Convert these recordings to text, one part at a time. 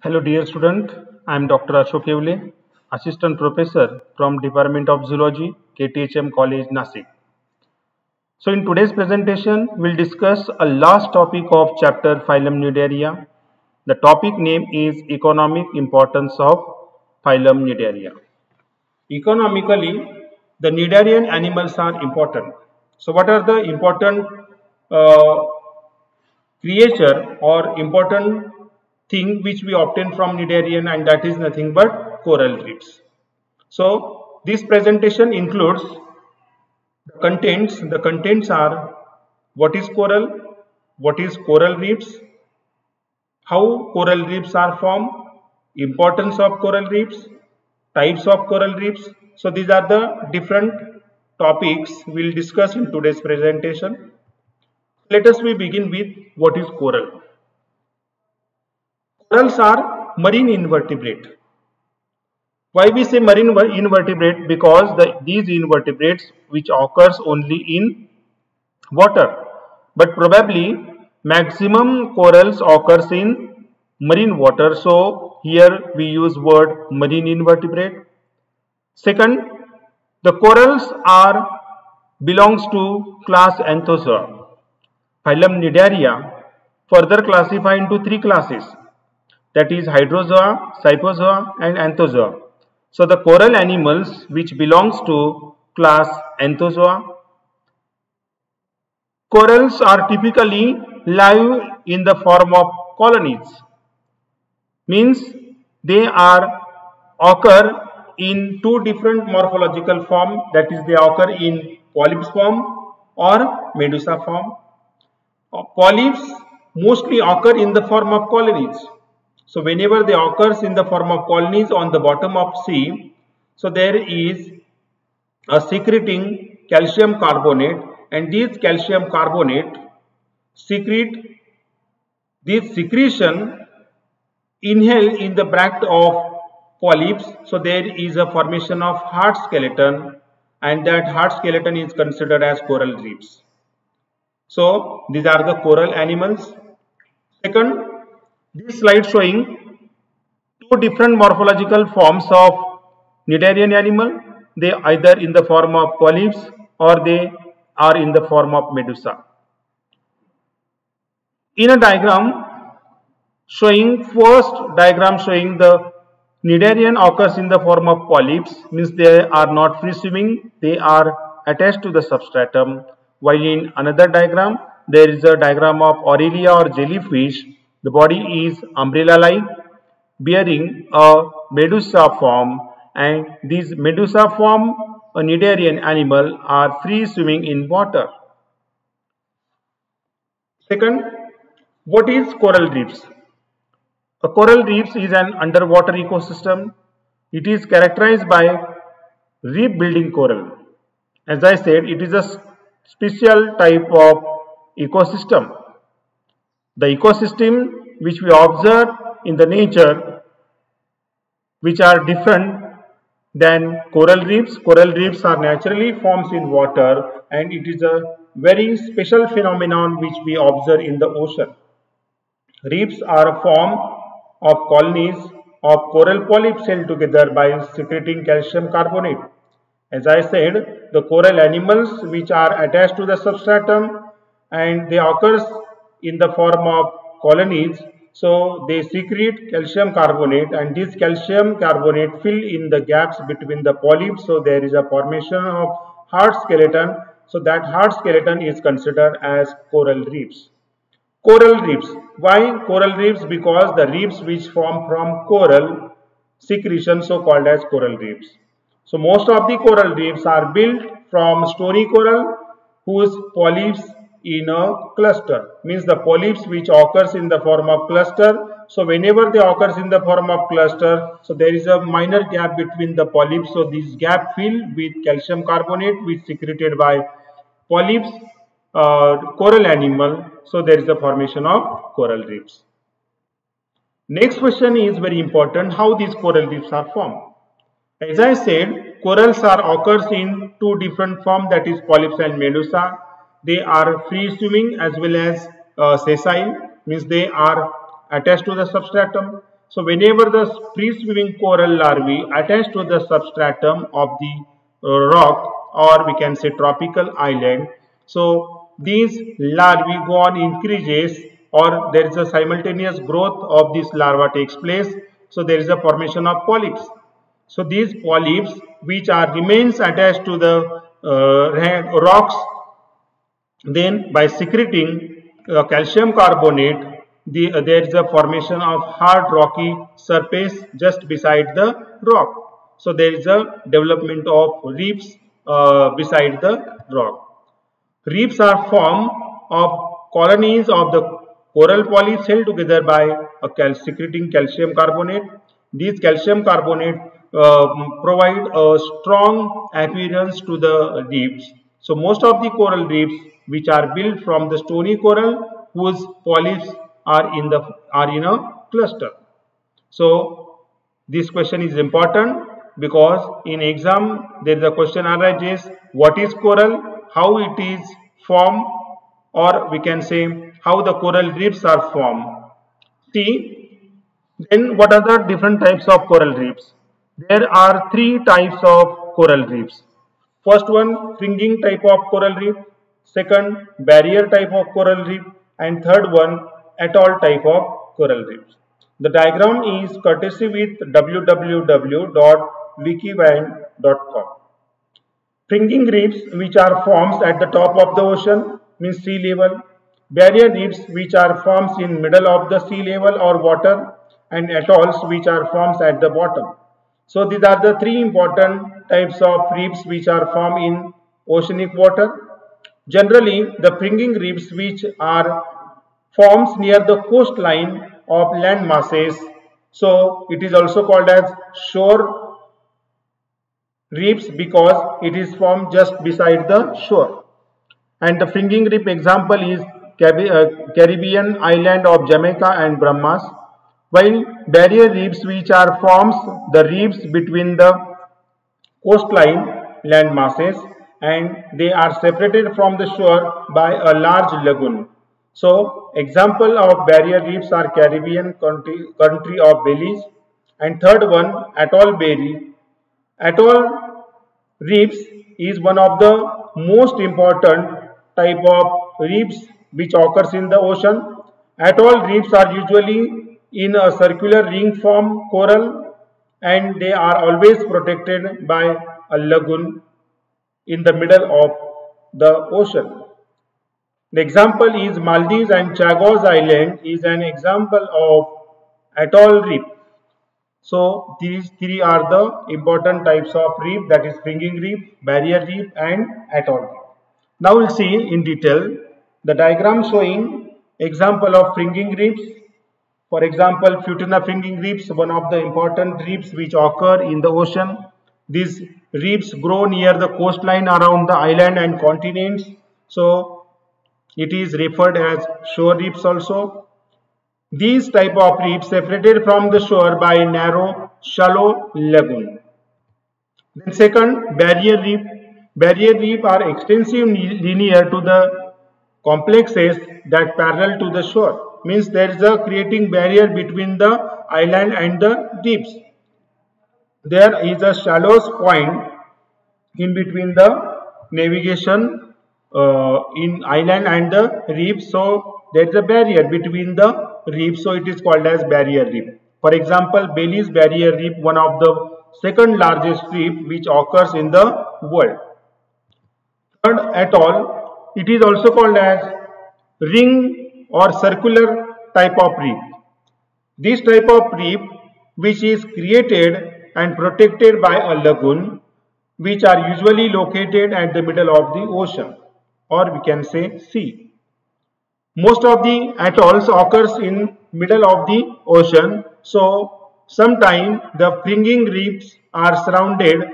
Hello dear student, I am Dr. Ashok Yevle, Assistant Professor from Department of Zoology, KTHM College, Nasik. So in today's presentation, we'll discuss a last topic of chapter Phylum Cnidaria. The topic name is Economic Importance of Phylum Cnidaria. Economically, the Cnidarian animals are important. So what are the important uh, creature or important thing which we obtain from Cnidarian, and that is nothing but coral reefs. So this presentation includes the contents. The contents are what is coral reefs, how coral reefs are formed, importance of coral reefs, types of coral reefs. So these are the different topics we'll discuss in today's presentation. Let us begin with what is coral. Corals are marine invertebrate. Why we say marine invertebrate? Because these invertebrates which occurs only in water, but probably maximum corals occurs in marine water. So here we use word marine invertebrate. Second, the corals are belongs to class Anthozoa. Phylum Cnidaria further classified into three classes, that is Hydrozoa, Scyphozoa and Anthozoa. So the coral animals which belongs to class Anthozoa. Corals are typically live in the form of colonies, means they are occur in two different morphological form, that is they occur in polyps form or medusa form. Polyps mostly occur in the form of colonies. So whenever they occurs in the form of colonies on the bottom of sea, so there is a secreting calcium carbonate, and this calcium carbonate secrete this secretion inhale in the bract of polyps. So there is a formation of hard skeleton, and that hard skeleton is considered as coral reefs. So these are the coral animals. Second, this slide showing two different morphological forms of Cnidarian animal. They either in the form of polyps or they are in the form of medusa. In a diagram showing, first diagram showing the Cnidarian occurs in the form of polyps, means they are not free swimming, they are attached to the substratum, while in another diagram there is a diagram of Aurelia or jellyfish. The body is umbrella like, bearing a medusa form, and these medusa form a Cnidarian animal are free swimming in water. Second, what is coral reefs? A coral reefs is an underwater ecosystem. It is characterized by reef building coral. As I said, it is a special type of ecosystem. The ecosystem which we observe in the nature, which are different than coral reefs. Coral reefs are naturally forms in water, and it is a very special phenomenon which we observe in the ocean. Reefs are a form of colonies of coral polyps held together by secreting calcium carbonate. As I said, the coral animals which are attached to the substratum, and they occurs in the form of colonies. So they secrete calcium carbonate, and this calcium carbonate fill in the gaps between the polyps. So there is a formation of hard skeleton. So that hard skeleton is considered as coral reefs. Coral reefs. Why coral reefs? Because the reefs which form from coral secretion, so called as coral reefs. So most of the coral reefs are built from stony coral whose polyps in a cluster, means the polyps which occurs in the form of cluster. So whenever they occurs in the form of cluster, so there is a minor gap between the polyps. So this gap filled with calcium carbonate which secreted by polyps coral animal. So there is a formation of coral reefs. Next question is very important, how these coral reefs are formed. As I said, corals are occurs in two different forms, that is polyps and medusa. They are free swimming as well as sessile, means they are attached to the substratum. So whenever the free-swimming coral larvae attach to the substratum of the rock, or we can say tropical island, so these larvae go on increases, or there is a simultaneous growth of this larva takes place. So there is a formation of polyps. So these polyps which are remains attached to the rocks, then by secreting calcium carbonate, there is a formation of hard rocky surface just beside the rock. So there is a development of reefs beside the rock. Reefs are formed of colonies of the coral polyps held together by secreting calcium carbonate. These calcium carbonate provide a strong appearance to the reefs. So most of the coral reefs which are built from the stony coral whose polyps are in a cluster. So this question is important because in exam there is a question arises, what is coral, how it is formed, or we can say how the coral reefs are formed. See, then what are the different types of coral reefs? There are three types of coral reefs. First one, fringing type of coral reef. Second, barrier type of coral reef. And third one, atoll type of coral reefs. The diagram is courtesy with www.wikivand.com. Fringing reefs which are forms at the top of the ocean means sea level. Barrier reefs which are forms in middle of the sea level or water, and atolls which are forms at the bottom. So these are the three important types of reefs which are formed in oceanic water. Generally, the fringing reefs which are forms near the coastline of land masses. So it is also called as shore reefs because it is formed just beside the shore. And the fringing reef example is Caribbean island of Jamaica and Bahamas, while barrier reefs which are forms the reefs between the coastline land masses and they are separated from the shore by a large lagoon. So example of barrier reefs are Caribbean country of Belize, and third one Atoll Bay. Atoll reefs is one of the most important type of reefs which occurs in the ocean. Atoll reefs are usually in a circular ring form coral and they are always protected by a lagoon in the middle of the ocean. The example is Maldives and Chagos Island is an example of atoll reef. So these three are the important types of reef, that is fringing reef, barrier reef and atoll reef. Now we'll see in detail the diagram showing example of fringing reefs. For example, Futuna fringing reefs, one of the important reefs which occur in the ocean. These reefs grow near the coastline around the island and continents. So it is referred as shore reefs also. These type of reefs separated from the shore by a narrow, shallow lagoon. Then second, barrier reef. Barrier reef are extensive linear to the complexes that parallel to the shore. Means there is a creating barrier between the island and the reefs. There is a shallow point in between the navigation in island and the reef. So there is a barrier between the reef, so it is called as barrier reef. For example, Belize barrier reef, one of the second largest reef which occurs in the world. Third, atoll, it is also called as ring or circular type of reef. This type of reef which is created and protected by a lagoon, which are usually located at the middle of the ocean, or we can say sea. Most of the atolls occurs in middle of the ocean, so sometimes the fringing reefs are surrounded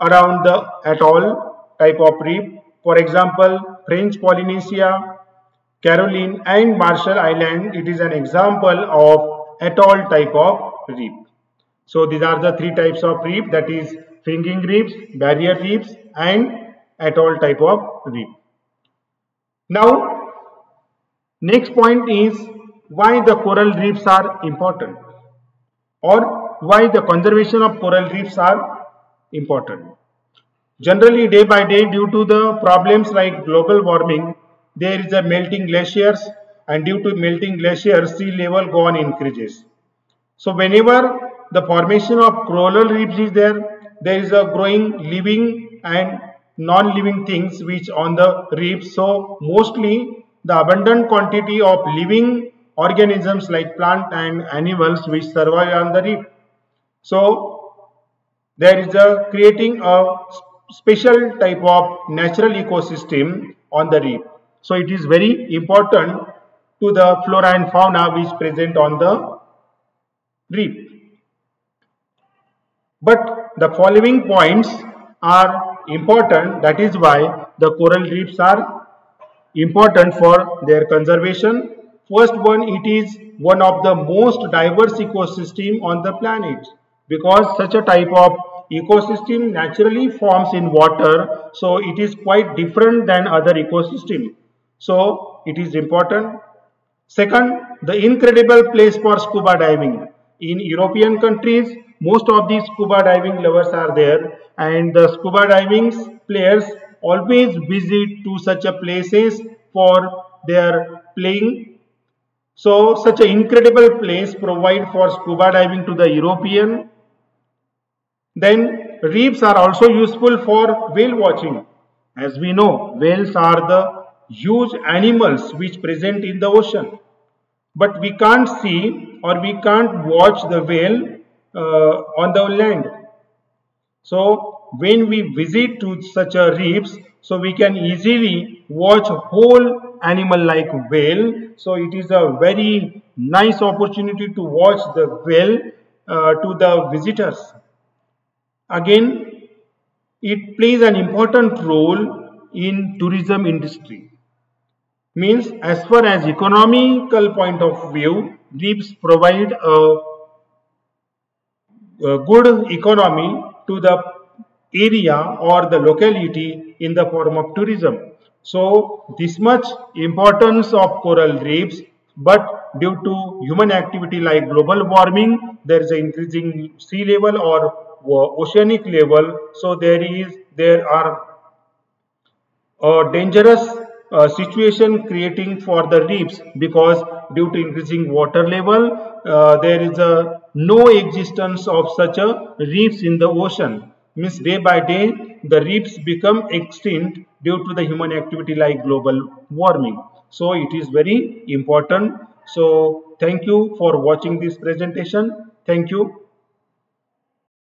around the atoll type of reef. For example, French Polynesia, Caroline and Marshall Island, it is an example of atoll type of reef. So these are the three types of reef, that is fringing reefs, barrier reefs and atoll type of reef. Now next point is why the coral reefs are important. or why the conservation of coral reefs are important. Generally, day by day, due to the problems like global warming, there is a melting glaciers, and due to melting glaciers, sea level go on increases. So whenever the formation of coral reefs is there is a growing living and non-living things which on the reefs. So mostly the abundant quantity of living organisms like plant and animals which survive on the reef. So there is a creating a special type of natural ecosystem on the reef. So it is very important to the flora and fauna which present on the reef. But the following points are important. That is why the coral reefs are important for their conservation. First one, it is one of the most diverse ecosystem on the planet, because such a type of ecosystem naturally forms in water, so it is quite different than other ecosystem. So it is important. Second, the incredible place for scuba diving. In European countries, most of these scuba diving lovers are there, and the scuba diving players always visit to such a places for their playing. So such an incredible place provide for scuba diving to the European. Then reefs are also useful for whale watching. As we know, whales are the huge animals which present in the ocean, but we can't see or we can't watch the whale on the land. So when we visit to such a reefs, so we can easily watch whole animal like whale. So it is a very nice opportunity to watch the whale to the visitors. Again, it plays an important role in tourism industry. Means as far as economical point of view, reefs provide a good economy to the area or the locality in the form of tourism. So this much importance of coral reefs, but due to human activity like global warming, there is an increasing sea level or oceanic level. So there are a dangerous situation creating for the reefs, because due to increasing water level, there is a no existence of such a reefs in the ocean. Means day by day the reefs become extinct due to the human activity like global warming. So it is very important. So thank you for watching this presentation. Thank you.